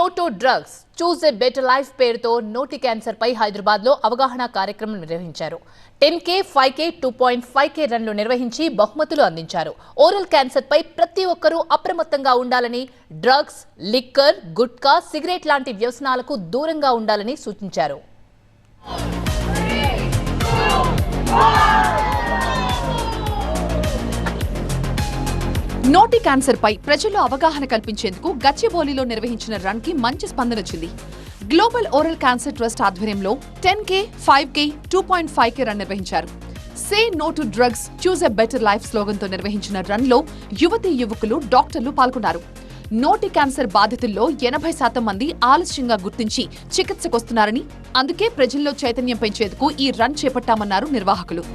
No to drugs choose a better life పేరుతో నోటి cancer పై హైదరాబాద్ లో అవగాహన కార్యక్రమం నిర్వహించారు. 10K, 5K, 2.5K రన్లు నిర్వహించి బహుమతులు అందించారు. ఓరల్ క్యాన్సర్ పై ప్రతి ఒక్కరూ అప్రమత్తంగా ఉండాలని, డ్రగ్స్, లిక్కర్, గుట్కా, సిగరెట్ లాంటి వ్యసనాలకు దూరంగా ఉండాలని సూచించారు. నోటి క్యాన్సర్ పై ప్రజల్లో అవగాహన కల్పించేందుకు గచ్చిబౌలిలో నిర్వహించిన రన్ కి మంచి స్పందన వచ్చింది. గ్లోబల్ ఓరల్ క్యాన్సర్ ట్రస్ట్ ఆధ్వర్యంలో 10K, 5K, 2.5K రన్ నిర్వహించారు. Say no to drugs choose a better life slogan తో నిర్వహించిన రన్ లో యువతీ యువకులు, డాక్టర్లు పాల్గొన్నారు. నోటి క్యాన్సర్ బాధితుల్లో 80% మంది ఆలస్యంగా గుర్తించి చికిత్సకొస్తున్నారని, అందుకే ప్రజల్లో చైతన్యం పెంచేందుకు ఈ రన్ చేపట్టామన్నారు నిర్వాహకులు.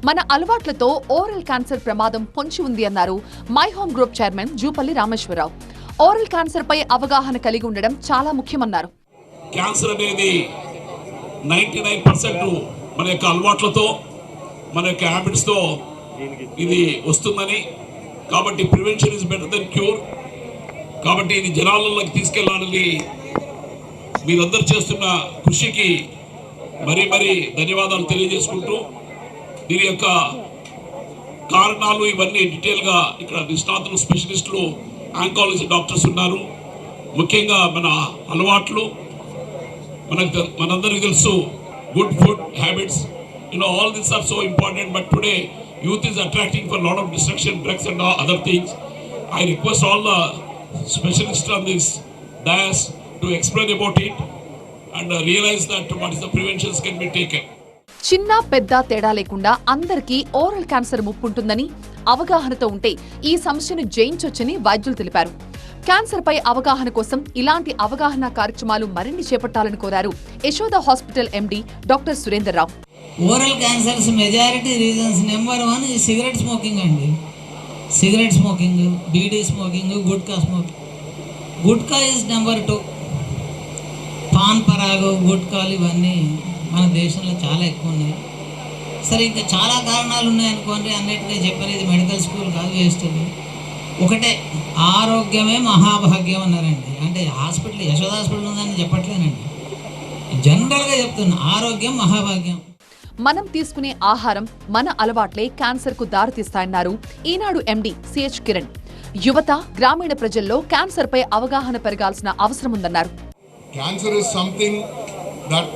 మన అలవాట్లతో ఓరల్ క్యాన్సర్ ప్రమాదం పొంచి ఉంది అన్నారు my home group chairman Jupally Rameshwar Rao. Oral cancer పై అవగాహన కలిగి ఉండడం చాలా ముఖ్యమన్నారు. క్యాన్సర్ అనేది 99% మన యొక్క అలవాట్లతో, మన యొక్క హ్యాబిట్స్ తో ఇది వస్తుందని, కాబట్టి prevention is better than cure. కాబట్టి ఇది జనాలలోకి తీసుకెళ్లాలని మీరందరూ చేస్తున్న కృషికి మరీ ధన్యవాదాలు తెలియజేసుకుంటూ, దీని యొక్క కారణాలు ఇవన్నీ డీటెయిల్గా ఇక్కడ నిష్ణాతులు, స్పెషలిస్టులు, ఆంకాలజీ డాక్టర్స్ ఉన్నారు. ముఖ్యంగా మన అలవాట్లు మనందరికీ తెలుసు. Good food habits, all this are so important. But today youth is attracting for lot of destruction, drugs and other things. I request all the specialist on this dais to explain about it and realize that what is the preventions can be taken. చిన్న పెద్ద తేడా లేకుండా అందరికీ oral cancer ముప్పుంటుందని, అవగాహనతో ఉంటే ఈ సమస్యను జయించొచ్చని వైద్యులు తెలిపారు. క్యాన్సర్ పై అవగాహన కోసం ఇలాంటి అవగాహన కార్యక్రమాలు మరిన్ని చేపట్టాలని కోరారు Yashoda hospital MD doctor Surender Rao. Oral cancers majority reasons number 1 cigarette smoking అండి. Cigarette smoking, beedi smoking, gutka smoking. Gutka is number 2. Paan పరాగు, గుట్కాలు ఇవన్నీ మన దేశంలో చాలా ఎక్కువ ఉన్నాయి. సరే, ఇంకా చాలా కారణాలు ఉన్నాయనుకోండి. అన్నిటికీ చెప్పనేది మెడికల్ స్కూల్ కాదు, వేస్తుంది. ఒకటే, ఆరోగ్యమే మహాభాగ్యం అన్నారండి. అంటే హాస్పిటల్, యశోద హాస్పిటల్ ఉందని చెప్పట్లేనండి, జనరల్గా చెప్తున్నా, ఆరోగ్యం మహాభాగ్యం. మనం తీసుకునే ఆహారం, మన అలవాట్లే క్యాన్సర్ కు దారితీస్తాయన్నారు ఈనాడు ఎండి సిహెచ్ కిరణ్. యువత, గ్రామీణ ప్రజల్లో క్యాన్సర్ పై అవగాహన పెరగాల్సిన అవసరం ఉందన్నారు. Cancer is something that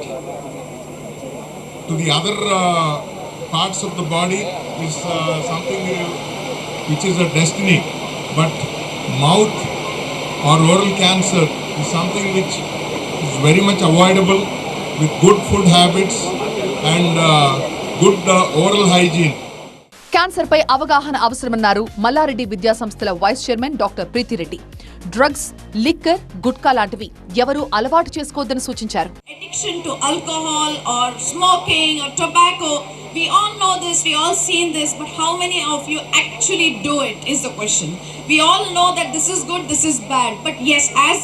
to the other parts of the body is something which is a destiny, but mouth or oral cancer is something which is very much avoidable with good food habits and good oral hygiene. Cancer పై అవగాహన అవసరమన్నారు మల్లారెడ్డి విద్యా సంస్థల vice chairman doctor Preethireddy. Drugs, liquor, gutka లాంటివి ఎవరూ అలవాటు చేసుకోవద్దని సూచించారు. Addiction to alcohol or smoking or tobacco, we all know this, we all seen this, but how many of you actually do it is the question. We all know that this is good, this is bad, but yes, as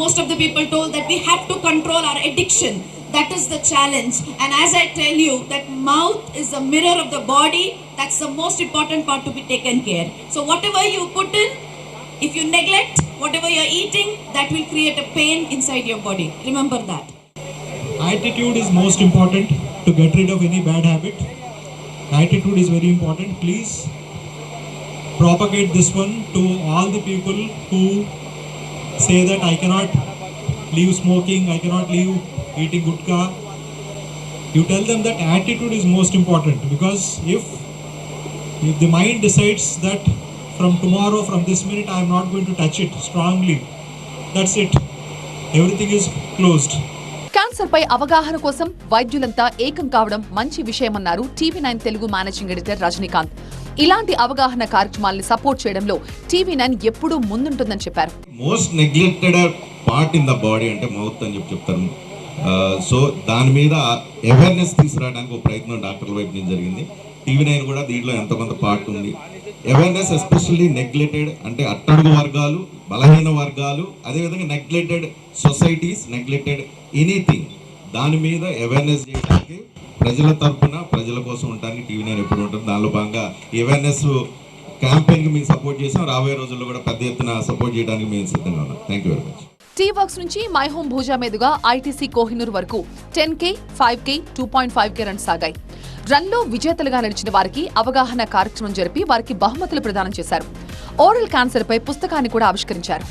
most of the people told, that we have to control our addiction. That is the challenge. And as I tell you, that mouth is the mirror of the body. That's the most important part to be taken care. So whatever you put in, if you neglect whatever you're eating, that will create a pain inside your body. Remember that. Attitude is most important to get rid of any bad habit. Attitude is very important. Please propagate this one to all the people who say that I cannot leave smoking, I cannot leave eating gutka. You tell them that attitude is most important, because if the mind decides that from tomorrow, from this minute, I am not going to touch it strongly, that's it. Everything is closed. Cancer పై అవగాహన కోసం వైద్యులంతా ఏకం కావడం మంచి విషయమన్నారు TV9 Telugu managing editor Rajinikanth. ఇలాంటి అవగాహన కార్యక్రమాల్ని సపోర్ట్ చేయడంలో TV9 ఎప్పుడూ ముందుంటుందని చెప్పారు. Most neglected part in the body అంటే మౌత్ అని చెప్తారు. సో దాని మీద అవేర్నెస్ తీసుకురావడానికి ఒక ప్రయత్నం డాక్టర్ల వైపు నుంచి జరిగింది. TV9 కూడా దీంట్లో ఎంతో కొంత పార్ట్ ఉంది. అవేర్నెస్ ఎస్పెషల్లీ నెగ్లెక్టెడ్ అంటే అట్టడుగు వర్గాలు, బలహీన వర్గాలు, అదేవిధంగా నెగ్లెక్టెడ్ సొసైటీస్, నెగ్లెక్టెడ్ ఎనీథింగ్ దాని మీద అవేర్నెస్ చేయడానికి ప్రజల తరఫున ప్రజల కోసం ఉండడానికి TV9 ఎప్పుడు ఉంటుంది. దానిలో భాగంగా అవేర్నెస్ క్యాంపెయిన్కి మేము సపోర్ట్ చేసాం. రాబోయే రోజుల్లో కూడా పెద్ద ఎత్తున సపోర్ట్ చేయడానికి మేము సిద్ధంగా ఉన్నాం. Thank you very much. T works నుంచి మై హోమ్ భూజా మీదుగా ITC కోహినూర్ వరకు 10K, 5K, 2.5K రన్స్ సాగాయి. రన్లో విజేతలుగా నిలిచిన వారికి అవగాహన కార్యక్రమం జరిపి వారికి బహుమతులు ప్రదానం చేశారు. ఓరల్ క్యాన్సర్ పై పుస్తకాన్ని కూడా ఆవిష్కరించారు.